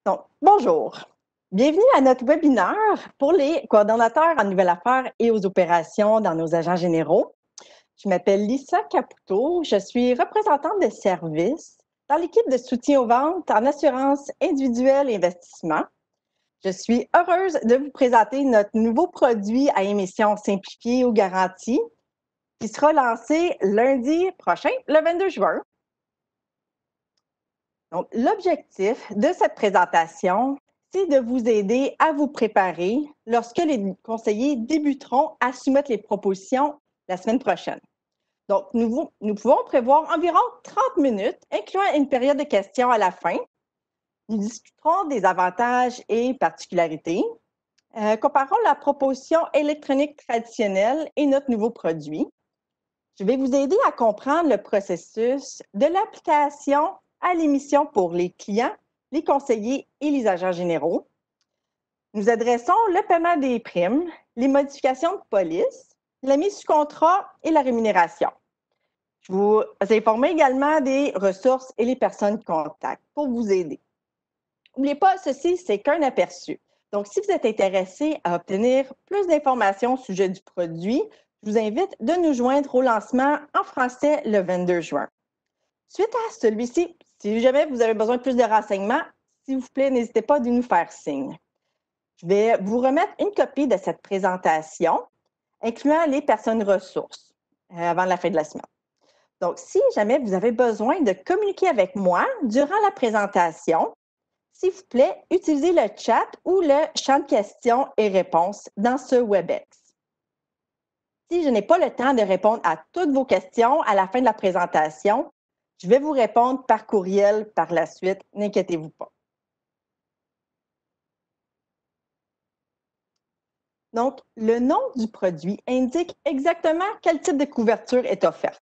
Donc, bonjour. Bienvenue à notre webinaire pour les coordonnateurs en nouvelles affaires et aux opérations dans nos agents généraux. Je m'appelle Lisa Caputo. Je suis représentante de service dans l'équipe de soutien aux ventes en assurance individuelle et investissement. Je suis heureuse de vous présenter notre nouveau produit à émission simplifiée ou garantie qui sera lancé lundi prochain, le 22 juin. Donc, l'objectif de cette présentation, c'est de vous aider à vous préparer lorsque les conseillers débuteront à soumettre les propositions la semaine prochaine. Donc, nous pouvons prévoir environ 30 minutes, incluant une période de questions à la fin. Nous discuterons des avantages et particularités. Comparons la proposition électronique traditionnelle et notre nouveau produit. Je vais vous aider à comprendre le processus de l'application à l'émission pour les clients, les conseillers et les agents généraux. Nous adressons le paiement des primes, les modifications de police, la mise sous contrat et la rémunération. Je vous informe également des ressources et les personnes de contact pour vous aider. N'oubliez pas, ceci, c'est qu'un aperçu. Donc, si vous êtes intéressé à obtenir plus d'informations au sujet du produit, je vous invite de nous joindre au lancement en français le 22 juin. Suite à celui-ci, si jamais vous avez besoin de plus de renseignements, s'il vous plaît, n'hésitez pas de nous faire signe. Je vais vous remettre une copie de cette présentation, incluant les personnes ressources, avant la fin de la semaine. Donc, si jamais vous avez besoin de communiquer avec moi durant la présentation, s'il vous plaît, utilisez le chat ou le champ de questions et réponses dans ce WebEx. Si je n'ai pas le temps de répondre à toutes vos questions à la fin de la présentation, je vais vous répondre par courriel par la suite, n'inquiétez-vous pas. Donc, le nom du produit indique exactement quel type de couverture est offerte.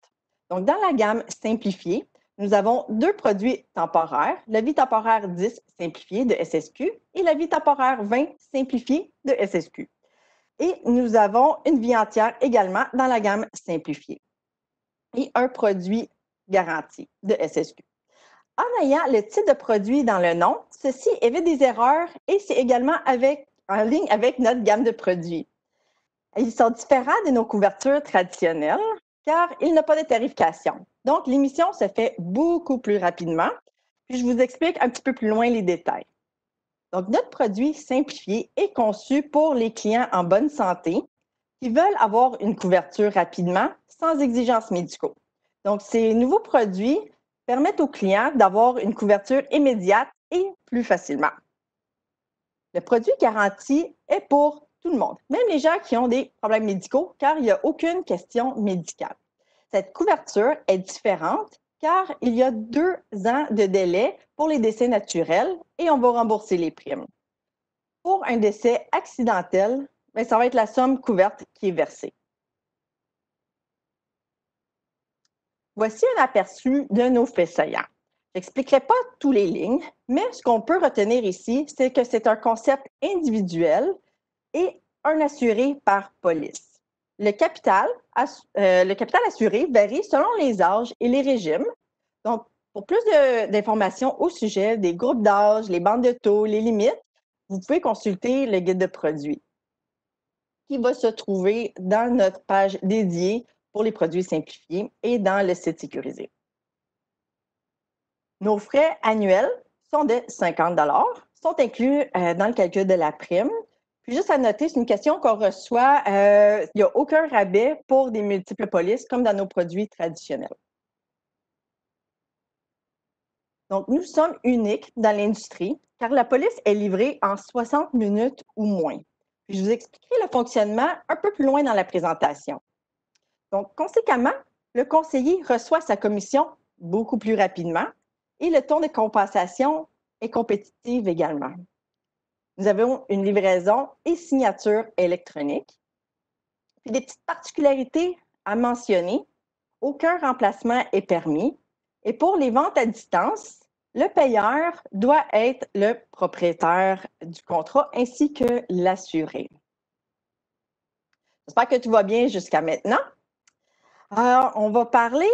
Donc, dans la gamme simplifiée, nous avons deux produits temporaires, la vie temporaire 10 simplifiée de SSQ et la vie temporaire 20 simplifiée de SSQ. Et nous avons une vie entière également dans la gamme simplifiée et un produit garanti de SSQ. En ayant le titre de produit dans le nom, ceci évite des erreurs et c'est également en ligne avec notre gamme de produits. Ils sont différents de nos couvertures traditionnelles car il n'y a pas de tarification. Donc, l'émission se fait beaucoup plus rapidement. Puis, je vous explique un petit peu plus loin les détails. Donc, notre produit simplifié est conçu pour les clients en bonne santé qui veulent avoir une couverture rapidement sans exigences médicaux. Donc, ces nouveaux produits permettent aux clients d'avoir une couverture immédiate et plus facilement. Le produit garanti est pour tout le monde, même les gens qui ont des problèmes médicaux, car il n'y a aucune question médicale. Cette couverture est différente car il y a 2 ans de délai pour les décès naturels et on va rembourser les primes. Pour un décès accidentel, ça va être la somme couverte qui est versée. Voici un aperçu de nos faits saillants. Je n'expliquerai pas toutes les lignes, mais ce qu'on peut retenir ici, c'est que c'est un concept individuel et un assuré par police. Le capital assuré varie selon les âges et les régimes. Donc, pour plus d'informations au sujet des groupes d'âge, les bandes de taux, les limites, vous pouvez consulter le guide de produits qui va se trouver dans notre page dédiée pour les produits simplifiés et dans le site sécurisé. Nos frais annuels sont de 50 $, sont inclus dans le calcul de la prime. Puis juste à noter, c'est une question qu'on reçoit, il n'y a aucun rabais pour des multiples polices comme dans nos produits traditionnels. Donc, nous sommes uniques dans l'industrie car la police est livrée en 60 minutes ou moins. Puis je vous expliquerai le fonctionnement un peu plus loin dans la présentation. Donc, conséquemment, le conseiller reçoit sa commission beaucoup plus rapidement et le taux de compensation est compétitif également. Nous avons une livraison et signature électronique. Puis des petites particularités à mentionner, aucun remplacement est permis. Et pour les ventes à distance, le payeur doit être le propriétaire du contrat ainsi que l'assuré. J'espère que tout va bien jusqu'à maintenant. Alors, on va parler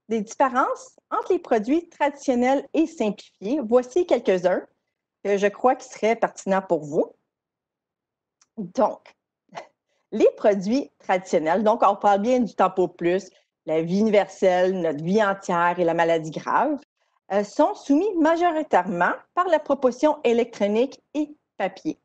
des différences entre les produits traditionnels et simplifiés. Voici quelques-uns. que je crois qui serait pertinent pour vous. Donc, les produits traditionnels, donc on parle bien du Tempo Plus, la vie universelle, notre vie entière et la maladie grave, sont soumis majoritairement par la proposition électronique et papier.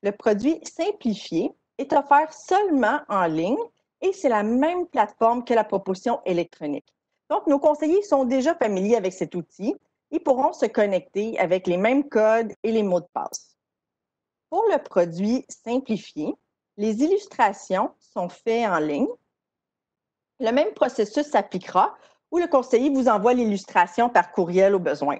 Le produit simplifié est offert seulement en ligne et c'est la même plateforme que la proposition électronique. Donc, nos conseillers sont déjà familiers avec cet outil. Ils pourront se connecter avec les mêmes codes et les mots de passe. Pour le produit simplifié, les illustrations sont faites en ligne. Le même processus s'appliquera où le conseiller vous envoie l'illustration par courriel au besoin.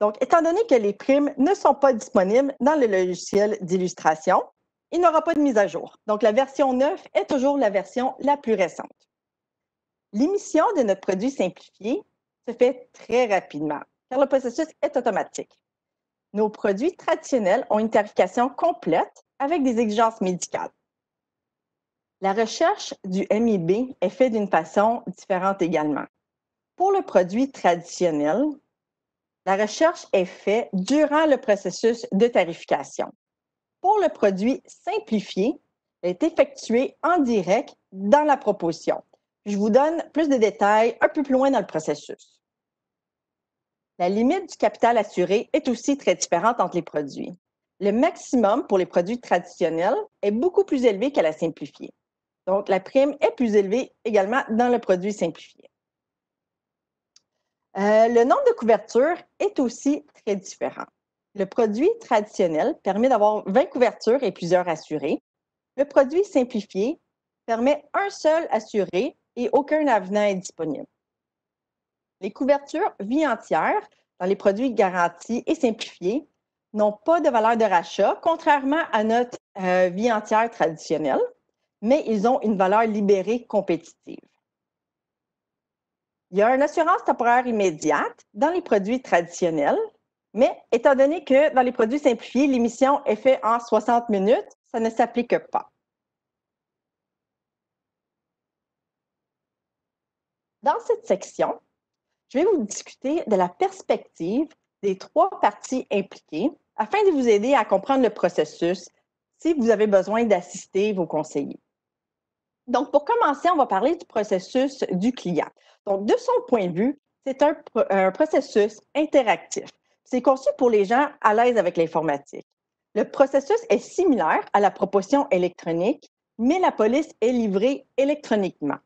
Donc, étant donné que les primes ne sont pas disponibles dans le logiciel d'illustration, il n'y aura pas de mise à jour. Donc, la version 9 est toujours la version la plus récente. L'émission de notre produit simplifié se fait très rapidement, car le processus est automatique. Nos produits traditionnels ont une tarification complète avec des exigences médicales. La recherche du MIB est faite d'une façon différente également. Pour le produit traditionnel, la recherche est faite durant le processus de tarification. Pour le produit simplifié, elle est effectuée en direct dans la proposition. Je vous donne plus de détails un peu plus loin dans le processus. La limite du capital assuré est aussi très différente entre les produits. Le maximum pour les produits traditionnels est beaucoup plus élevé qu'à la simplifiée. Donc, la prime est plus élevée également dans le produit simplifié. Le nombre de couvertures est aussi très différent. Le produit traditionnel permet d'avoir 20 couvertures et plusieurs assurés. Le produit simplifié permet un seul assuré et aucun avenant est disponible. Les couvertures vie entière dans les produits garantis et simplifiés n'ont pas de valeur de rachat, contrairement à notre vie entière traditionnelle, mais ils ont une valeur libérée compétitive. Il y a une assurance temporaire immédiate dans les produits traditionnels, mais étant donné que dans les produits simplifiés, l'émission est faite en 60 minutes, ça ne s'applique pas. Dans cette section, je vais vous discuter de la perspective des trois parties impliquées afin de vous aider à comprendre le processus si vous avez besoin d'assister vos conseillers. Donc, pour commencer, on va parler du processus du client. Donc, de son point de vue, c'est un processus interactif. C'est conçu pour les gens à l'aise avec l'informatique. Le processus est similaire à la proposition électronique, mais la police est livrée électroniquement.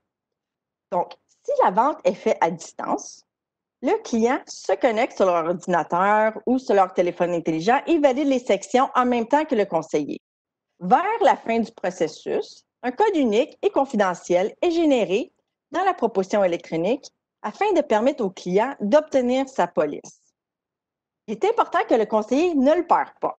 Donc, si la vente est faite à distance, le client se connecte sur leur ordinateur ou sur leur téléphone intelligent et valide les sections en même temps que le conseiller. Vers la fin du processus, un code unique et confidentiel est généré dans la proposition électronique afin de permettre au client d'obtenir sa police. Il est important que le conseiller ne le perde pas.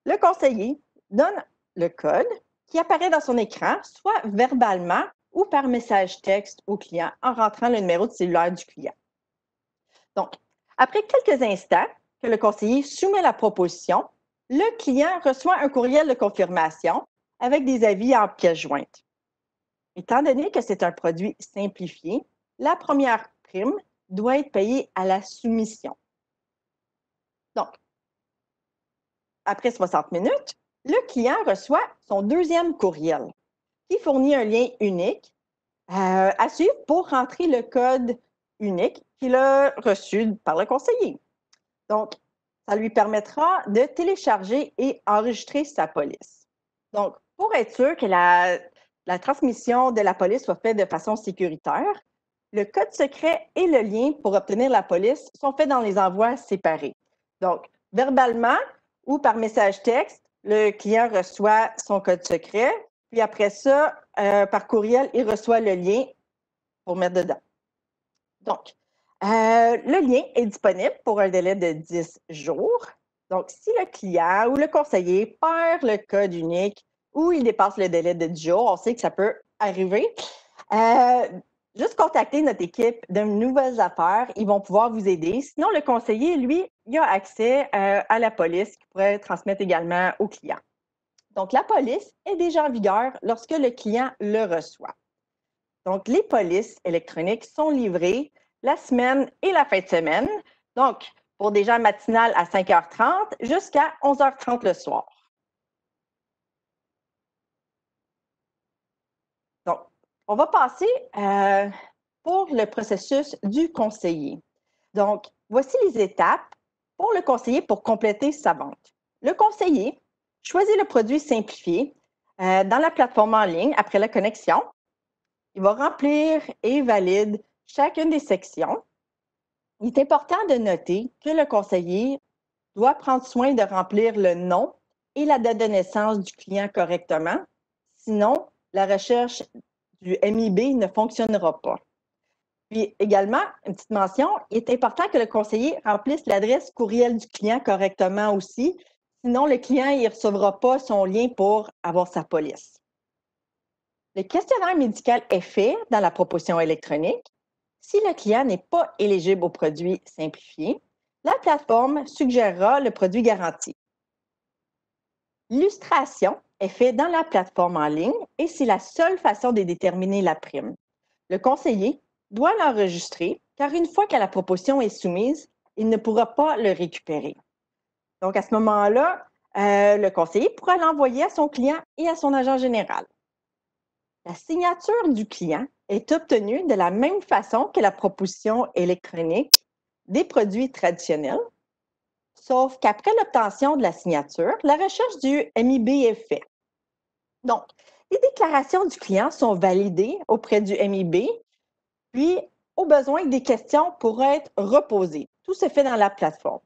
Le conseiller donne le code qui apparaît dans son écran, soit verbalement ou par message texte au client en rentrant le numéro de cellulaire du client. Donc, après quelques instants que le conseiller soumet la proposition, le client reçoit un courriel de confirmation avec des avis en pièces jointes. Étant donné que c'est un produit simplifié, la première prime doit être payée à la soumission. Donc, après 60 minutes, le client reçoit son deuxième courriel qui fournit un lien unique à suivre pour rentrer le code unique qu'il a reçu par le conseiller. Donc, ça lui permettra de télécharger et enregistrer sa police. Donc, pour être sûr que la transmission de la police soit faite de façon sécuritaire, le code secret et le lien pour obtenir la police sont faits dans les envois séparés. Donc, verbalement ou par message texte, le client reçoit son code secret, puis après ça, par courriel, il reçoit le lien pour mettre dedans. Donc, le lien est disponible pour un délai de 10 jours. Donc, si le client ou le conseiller perd le code unique ou il dépasse le délai de 10 jours, on sait que ça peut arriver. Juste contacter notre équipe de nouvelles affaires, ils vont pouvoir vous aider. Sinon, le conseiller, lui, il a accès à la police qu'il pourrait transmettre également au client. Donc, la police est déjà en vigueur lorsque le client le reçoit. Donc, les polices électroniques sont livrées la semaine et la fin de semaine. Donc, pour des gens matinales à 5h30 jusqu'à 11h30 le soir. Donc, on va passer pour le processus du conseiller. Donc, voici les étapes pour le conseiller pour compléter sa vente. Le conseiller choisit le produit simplifié dans la plateforme en ligne après la connexion. Il va remplir et valide chacune des sections. Il est important de noter que le conseiller doit prendre soin de remplir le nom et la date de naissance du client correctement. Sinon, la recherche du MIB ne fonctionnera pas. Puis également, une petite mention, il est important que le conseiller remplisse l'adresse courriel du client correctement aussi. Sinon, le client ne recevra pas son lien pour avoir sa police. Le questionnaire médical est fait dans la proposition électronique. Si le client n'est pas éligible au produit simplifié, la plateforme suggérera le produit garanti. L'illustration est faite dans la plateforme en ligne et c'est la seule façon de déterminer la prime. Le conseiller doit l'enregistrer car une fois que la proposition est soumise, il ne pourra pas le récupérer. Donc, à ce moment-là, le conseiller pourra l'envoyer à son client et à son agent général. La signature du client est obtenue de la même façon que la proposition électronique des produits traditionnels, sauf qu'après l'obtention de la signature, la recherche du MIB est faite. Donc, les déclarations du client sont validées auprès du MIB, puis, au besoin, des questions pourraient être reposées. Tout se fait dans la plateforme.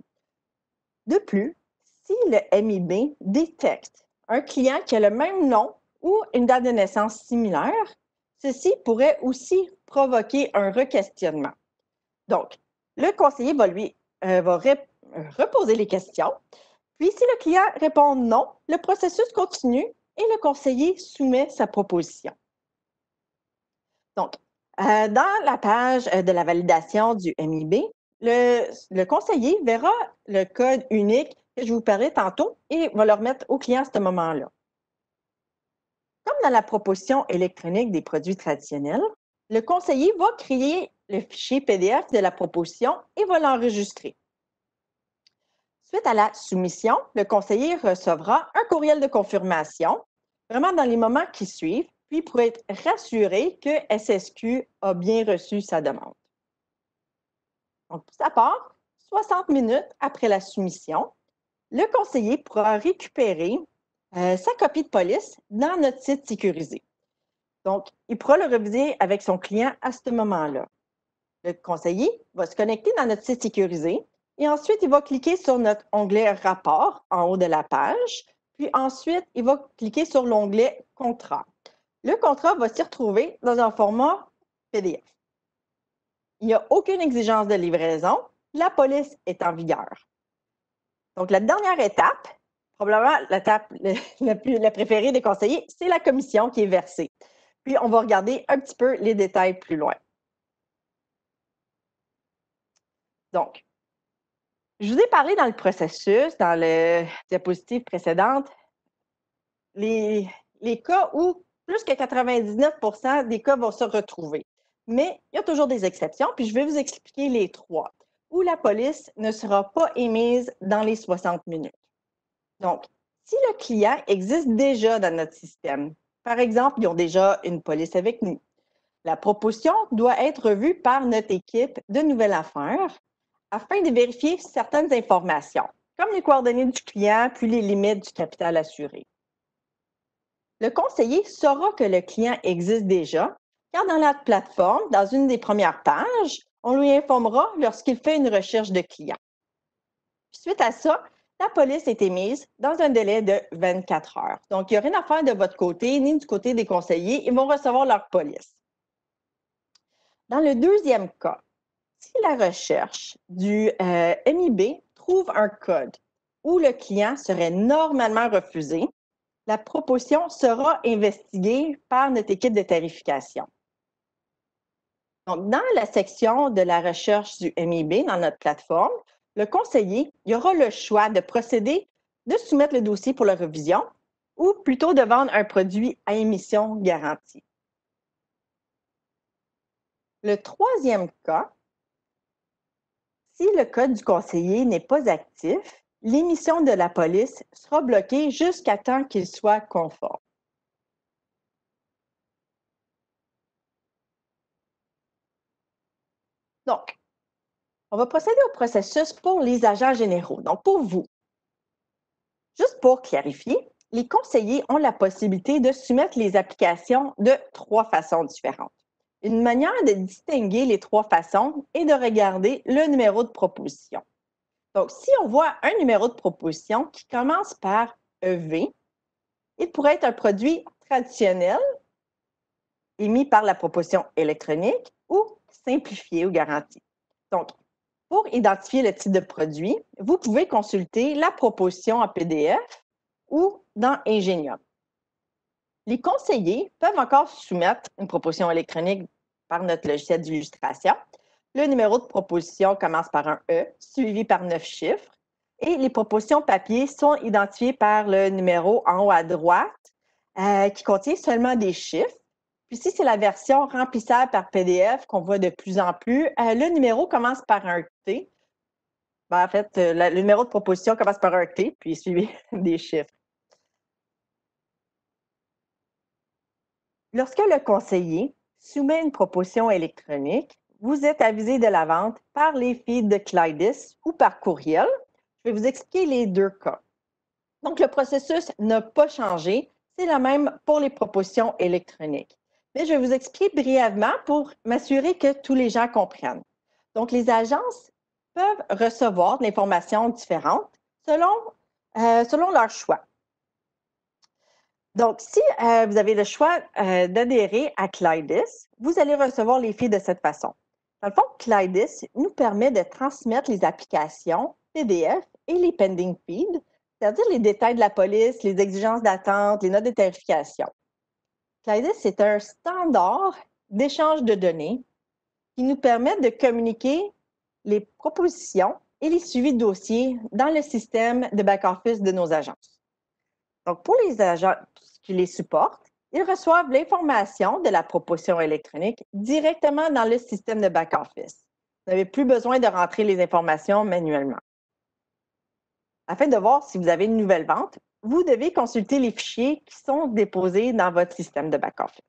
De plus, si le MIB détecte un client qui a le même nom ou une date de naissance similaire, ceci pourrait aussi provoquer un requestionnement. Donc, le conseiller va reposer les questions. Puis, si le client répond non, le processus continue et le conseiller soumet sa proposition. Donc, dans la page de la validation du MIB, le conseiller verra le code unique que je vous parlais tantôt et va le remettre au client à ce moment-là. Comme dans la proposition électronique des produits traditionnels, le conseiller va créer le fichier PDF de la proposition et va l'enregistrer. Suite à la soumission, le conseiller recevra un courriel de confirmation, vraiment dans les moments qui suivent, puis pour être rassuré que SSQ a bien reçu sa demande. Donc, pour sa part, 60 minutes après la soumission, le conseiller pourra récupérer sa copie de police dans notre site sécurisé. Donc, il pourra le réviser avec son client à ce moment-là. Le conseiller va se connecter dans notre site sécurisé et ensuite, il va cliquer sur notre onglet Rapport en haut de la page. Puis ensuite, il va cliquer sur l'onglet Contrat. Le contrat va s'y retrouver dans un format PDF. Il n'y a aucune exigence de livraison. La police est en vigueur. Donc, la dernière étape, probablement l'étape la préférée des conseillers, c'est la commission qui est versée. Puis, on va regarder un petit peu les détails plus loin. Donc, je vous ai parlé dans le processus, dans la diapositive précédente, les cas où plus que 99% des cas vont se retrouver. Mais il y a toujours des exceptions, puis je vais vous expliquer les 3, où la police ne sera pas émise dans les 60 minutes. Donc, si le client existe déjà dans notre système, par exemple, ils ont déjà une police avec nous, la proposition doit être revue par notre équipe de nouvelles affaires afin de vérifier certaines informations, comme les coordonnées du client puis les limites du capital assuré. Le conseiller saura que le client existe déjà, car dans la plateforme, dans une des premières pages, on lui informera lorsqu'il fait une recherche de client. Suite à ça, la police est émise dans un délai de 24 heures. Donc, il n'y a rien à faire de votre côté, ni du côté des conseillers. Ils vont recevoir leur police. Dans le deuxième cas, si la recherche du MIB trouve un code où le client serait normalement refusé, la proposition sera investiguée par notre équipe de tarification. Donc, dans la section de la recherche du MIB dans notre plateforme, le conseiller il aura le choix de procéder, de soumettre le dossier pour la révision ou plutôt de vendre un produit à émission garantie. Le troisième cas, Si le code du conseiller n'est pas actif, l'émission de la police sera bloquée jusqu'à temps qu'il soit conforme. Donc, on va procéder au processus pour les agents généraux. Donc, pour vous, juste pour clarifier, les conseillers ont la possibilité de soumettre les applications de 3 façons différentes. Une manière de distinguer les 3 façons est de regarder le numéro de proposition. Donc, si on voit un numéro de proposition qui commence par EV, il pourrait être un produit traditionnel émis par la proposition électronique ou simplifié ou garanti. Donc, pour identifier le type de produit, vous pouvez consulter la proposition en PDF ou dans Ingenium. Les conseillers peuvent encore soumettre une proposition électronique par notre logiciel d'illustration. Le numéro de proposition commence par un E, suivi par 9 chiffres, et les propositions papier sont identifiées par le numéro en haut à droite, qui contient seulement des chiffres. Puis si c'est la version remplissable par PDF qu'on voit de plus en plus, le numéro commence par un T. En fait, le numéro de proposition commence par un T, puis suivi des chiffres. Lorsque le conseiller soumet une proposition électronique, vous êtes avisé de la vente par les feeds de Clydis ou par courriel. Je vais vous expliquer les 2 cas. Donc, le processus n'a pas changé. C'est le même pour les propositions électroniques. Mais je vais vous expliquer brièvement pour m'assurer que tous les gens comprennent. Donc, les agences peuvent recevoir de l'information différente selon leur choix. Donc, si vous avez le choix d'adhérer à Clydis, vous allez recevoir les feeds de cette façon. Dans le fond, Clydis nous permet de transmettre les applications PDF et les pending feeds, c'est-à-dire les détails de la police, les exigences d'attente, les notes de tarification. Clydis, c'est un standard d'échange de données qui nous permet de communiquer les propositions et les suivis de dossiers dans le système de back-office de nos agences. Donc, pour les agents qui les supportent, ils reçoivent l'information de la proposition électronique directement dans le système de back-office. Vous n'avez plus besoin de rentrer les informations manuellement. Afin de voir si vous avez une nouvelle vente, vous devez consulter les fichiers qui sont déposés dans votre système de back-office.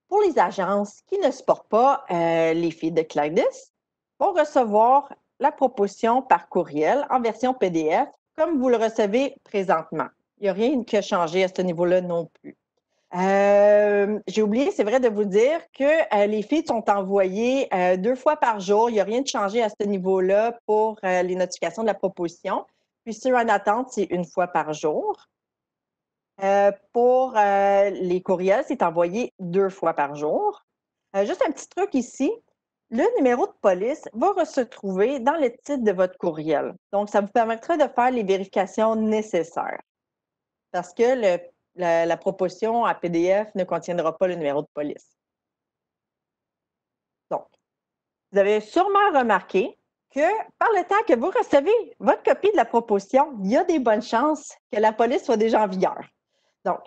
Pour les agences qui ne supportent pas les feeds de Clydis, vont recevoir la proposition par courriel en version PDF comme vous le recevez présentement. Il n'y a rien qui a changé à ce niveau-là non plus. J'ai oublié, c'est vrai, de vous dire que les feeds sont envoyés 2 fois par jour. Il n'y a rien de changé à ce niveau-là pour les notifications de la proposition. Puis ceux en attente, c'est 1 fois par jour. Pour les courriels, c'est envoyé 2 fois par jour. Juste un petit truc ici, le numéro de police va se trouver dans le titre de votre courriel. Donc, ça vous permettra de faire les vérifications nécessaires parce que la proposition à PDF ne contiendra pas le numéro de police. Donc, vous avez sûrement remarqué que par le temps que vous recevez votre copie de la proposition, il y a des bonnes chances que la police soit déjà en vigueur. Donc,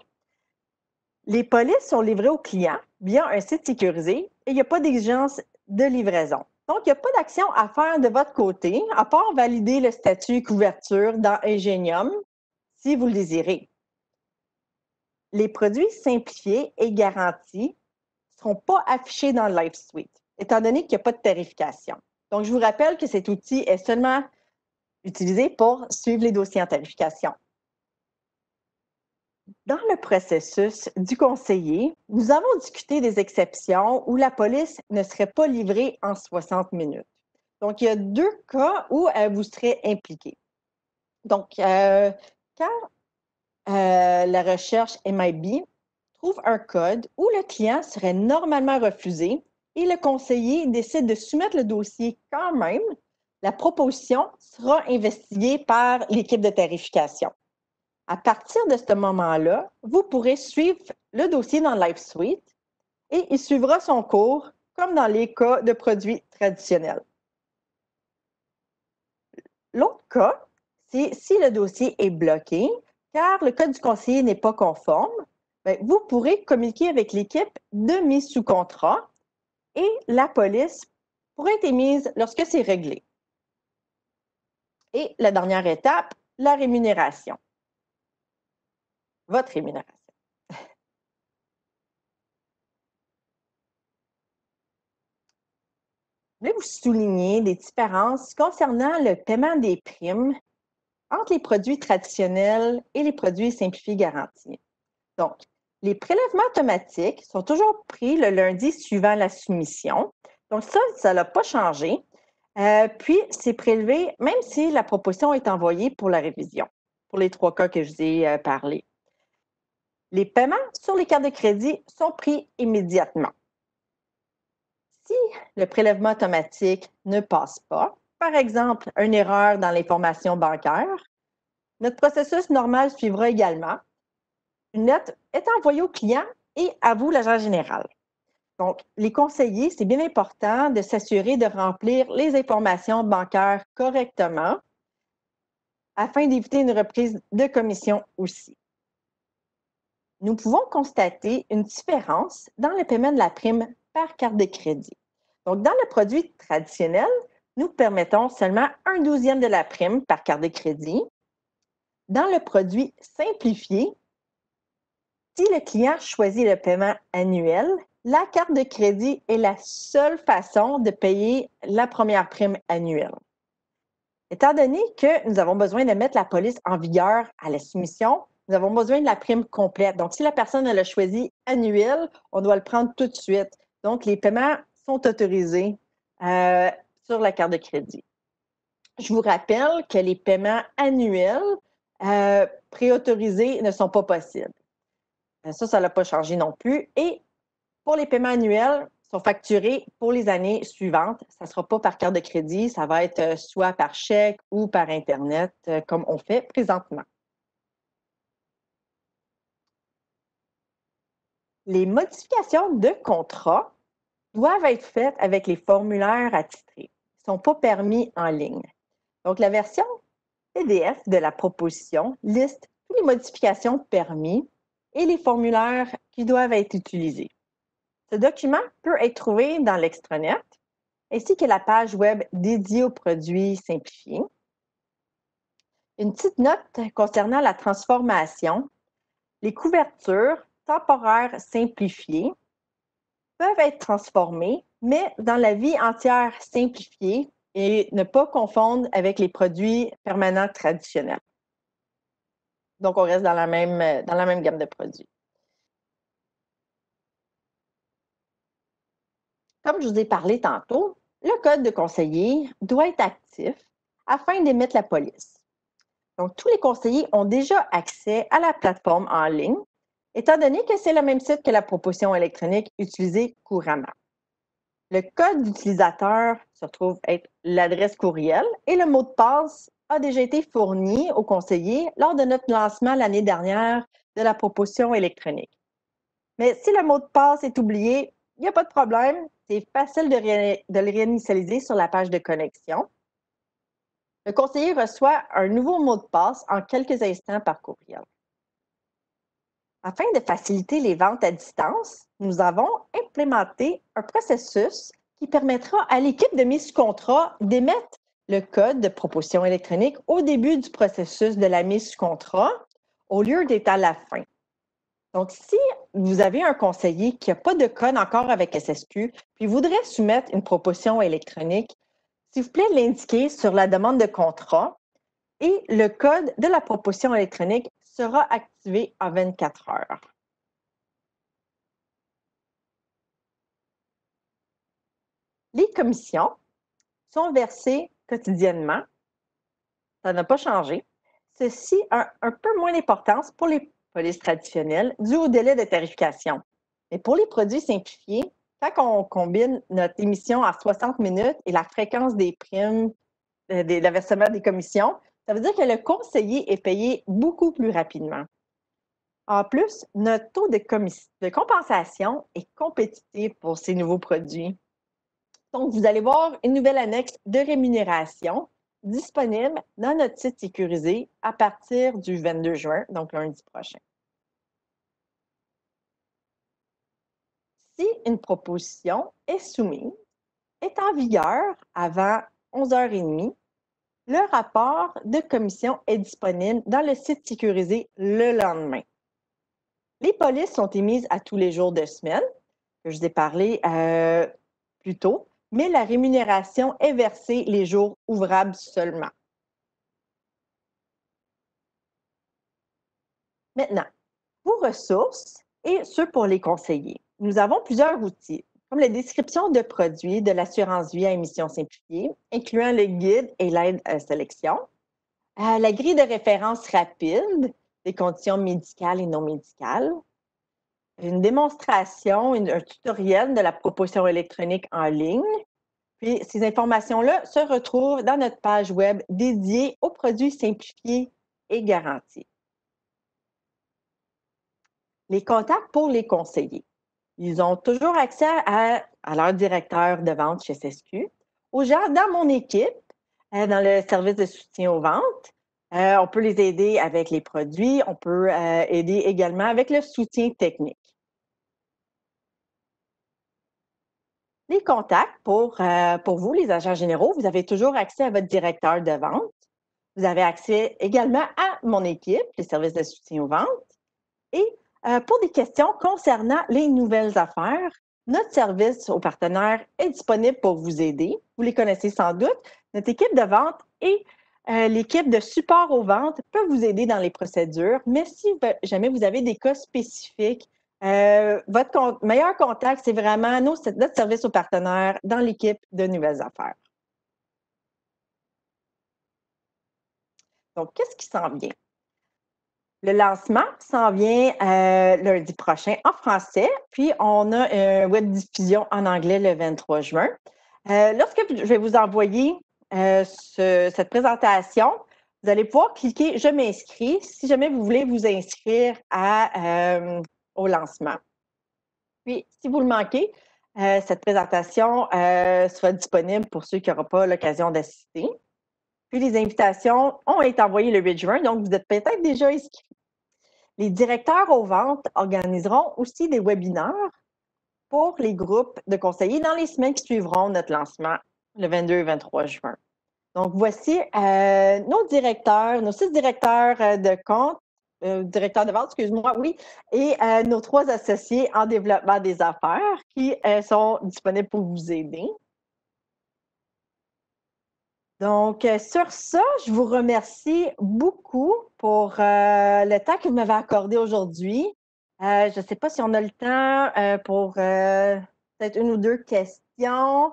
les polices sont livrées aux clients via un site sécurisé et il n'y a pas d'exigence de livraison. Donc, il n'y a pas d'action à faire de votre côté, à part valider le statut couverture dans Ingenium si vous le désirez. Les produits simplifiés et garantis ne seront pas affichés dans Live Suite, étant donné qu'il n'y a pas de tarification. Donc, je vous rappelle que cet outil est seulement utilisé pour suivre les dossiers en tarification. Dans le processus du conseiller, nous avons discuté des exceptions où la police ne serait pas livrée en 60 minutes. Donc, il y a 2 cas où vous serez impliqué. Donc, quand la recherche MIB trouve un code où le client serait normalement refusé et le conseiller décide de soumettre le dossier quand même, la proposition sera investiguée par l'équipe de tarification. À partir de ce moment-là, vous pourrez suivre le dossier dans Live Suite et il suivra son cours comme dans les cas de produits traditionnels. L'autre cas, c'est si le dossier est bloqué, car le code du conseiller n'est pas conforme, vous pourrez communiquer avec l'équipe de mise sous contrat et la police pourra être émise lorsque c'est réglé. Et la dernière étape, la rémunération. Votre rémunération. Je vais vous souligner des différences concernant le paiement des primes entre les produits traditionnels et les produits simplifiés garantis. Donc, les prélèvements automatiques sont toujours pris le lundi suivant la soumission. Donc, ça n'a pas changé. Puis, c'est prélevé même si la proposition est envoyée pour la révision, pour les 3 cas que je vous ai parlé. Les paiements sur les cartes de crédit sont pris immédiatement. Si le prélèvement automatique ne passe pas, par exemple, une erreur dans l'information bancaire, notre processus normal suivra également. Une lettre est envoyée au client et à vous, l'agent général. Donc, les conseillers, c'est bien important de s'assurer de remplir les informations bancaires correctement afin d'éviter une reprise de commission aussi. Nous pouvons constater une différence dans le paiement de la prime par carte de crédit. Donc, dans le produit traditionnel, nous permettons seulement 1/12 de la prime par carte de crédit. Dans le produit simplifié, si le client choisit le paiement annuel, la carte de crédit est la seule façon de payer la première prime annuelle. Étant donné que nous avons besoin de mettre la police en vigueur à la soumission, nous avons besoin de la prime complète. Donc, si la personne elle a choisi annuel, on doit le prendre tout de suite. Donc, les paiements sont autorisés sur la carte de crédit. Je vous rappelle que les paiements annuels préautorisés ne sont pas possibles. Ça n'a pas changé non plus. Et pour les paiements annuels, sont facturés pour les années suivantes. Ça ne sera pas par carte de crédit, ça va être soit par chèque ou par Internet, comme on fait présentement. Les modifications de contrat doivent être faites avec les formulaires attitrés. Ils ne sont pas permis en ligne. Donc, la version PDF de la proposition liste toutes les modifications permises et les formulaires qui doivent être utilisés. Ce document peut être trouvé dans l'extranet, ainsi que la page web dédiée aux produits simplifiés. Une petite note concernant la transformation. Les couvertures temporaires simplifiées peuvent être transformées, mais dans la vie entière simplifiée et ne pas confondre avec les produits permanents traditionnels. Donc, on reste dans la même gamme de produits. Comme je vous ai parlé tantôt, le code de conseiller doit être actif afin d'émettre la police. Donc, tous les conseillers ont déjà accès à la plateforme en ligne, étant donné que c'est le même site que la proposition électronique utilisée couramment. Le code d'utilisateur se retrouve être l'adresse courriel et le mot de passe a déjà été fourni aux conseillers lors de notre lancement l'année dernière de la proposition électronique. Mais si le mot de passe est oublié, il n'y a pas de problème. C'est facile de le réinitialiser sur la page de connexion. Le conseiller reçoit un nouveau mot de passe en quelques instants par courriel. Afin de faciliter les ventes à distance, nous avons implémenté un processus qui permettra à l'équipe de mise sous contrat d'émettre le code de proposition électronique au début du processus de la mise sous contrat au lieu d'être à la fin. Donc, si vous avez un conseiller qui n'a pas de code encore avec SSQ, puis voudrait soumettre une proposition électronique, s'il vous plaît, l'indiquer sur la demande de contrat et le code de la proposition électronique sera activé en 24 heures. Les commissions sont versées quotidiennement. Ça n'a pas changé. Ceci a un peu moins d'importance pour les polices traditionnelles dû au délai de tarification. Mais pour les produits simplifiés, quand on combine notre émission à 60 minutes et la fréquence des primes, le versement des commissions, ça veut dire que le conseiller est payé beaucoup plus rapidement. En plus, notre taux de compensation est compétitif pour ces nouveaux produits. Donc, vous allez voir une nouvelle annexe de rémunération disponible dans notre site sécurisé à partir du 22 juin, donc lundi prochain. Si une proposition est soumise est en vigueur avant 11h30, le rapport de commission est disponible dans le site sécurisé le lendemain. Les polices sont émises à tous les jours de semaine, que je vous ai parlé plus tôt, mais la rémunération est versée les jours ouvrables seulement. Maintenant, vos ressources et ceux pour les conseillers. Nous avons plusieurs outils, comme la description de produits de l'assurance vie à émission simplifiée, incluant le guide et l'aide à sélection, la grille de référence rapide des conditions médicales et non médicales, une démonstration, un tutoriel de la proposition électronique en ligne. Puis ces informations-là se retrouvent dans notre page web dédiée aux produits simplifiés et garantis. Les contacts pour les conseillers. Ils ont toujours accès à leur directeur de vente chez SSQ, aux gens dans mon équipe, dans le service de soutien aux ventes. On peut les aider avec les produits, on peut aider également avec le soutien technique. Les contacts pour vous, les agents généraux, vous avez toujours accès à votre directeur de vente. Vous avez accès également à mon équipe, les services de soutien aux ventes. Et pour des questions concernant les nouvelles affaires, notre service aux partenaires est disponible pour vous aider. Vous les connaissez sans doute. Notre équipe de vente et l'équipe de support aux ventes peuvent vous aider dans les procédures, mais si jamais vous avez des cas spécifiques, votre meilleur contact, c'est vraiment notre service aux partenaires dans l'équipe de nouvelles affaires. Donc, qu'est-ce qui s'en vient? Le lancement s'en vient lundi prochain en français, puis on a une web diffusion en anglais le 23 juin. Lorsque je vais vous envoyer cette présentation, vous allez pouvoir cliquer « Je m'inscris » si jamais vous voulez vous inscrire au lancement. Puis, si vous le manquez, cette présentation sera disponible pour ceux qui n'auront pas l'occasion d'assister. Puis, les invitations ont été envoyées le 8 juin, donc vous êtes peut-être déjà inscrits. Les directeurs aux ventes organiseront aussi des webinaires pour les groupes de conseillers dans les semaines qui suivront notre lancement le 22 et 23 juin. Donc, voici nos directeurs, nos 6 directeurs de compte, directeurs de vente, excuse-moi, oui, et nos 3 associés en développement des affaires qui sont disponibles pour vous aider. Donc, sur ça, je vous remercie beaucoup pour le temps que vous m'avez accordé aujourd'hui. Je ne sais pas si on a le temps pour peut-être 1 ou 2 questions.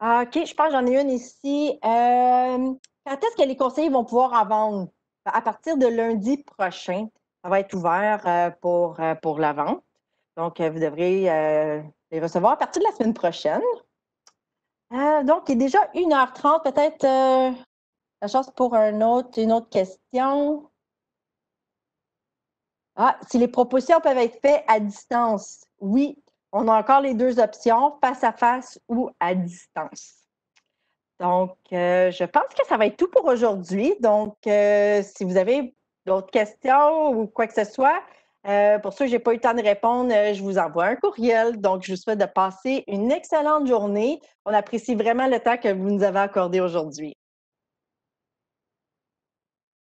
Ah, OK, je pense que j'en ai une ici. Quand est-ce que les conseillers vont pouvoir en vendre? À partir de lundi prochain, ça va être ouvert pour la vente. Donc, vous devrez les recevoir à partir de la semaine prochaine. Donc, il est déjà 1h30, peut-être la chance pour une autre question. Ah, si les propositions peuvent être faites à distance. Oui, on a encore les 2 options, face à face ou à distance. Donc, je pense que ça va être tout pour aujourd'hui. Donc, si vous avez d'autres questions ou quoi que ce soit, pour ceux que je n'ai pas eu le temps de répondre, je vous envoie un courriel. Donc, je vous souhaite de passer une excellente journée. On apprécie vraiment le temps que vous nous avez accordé aujourd'hui.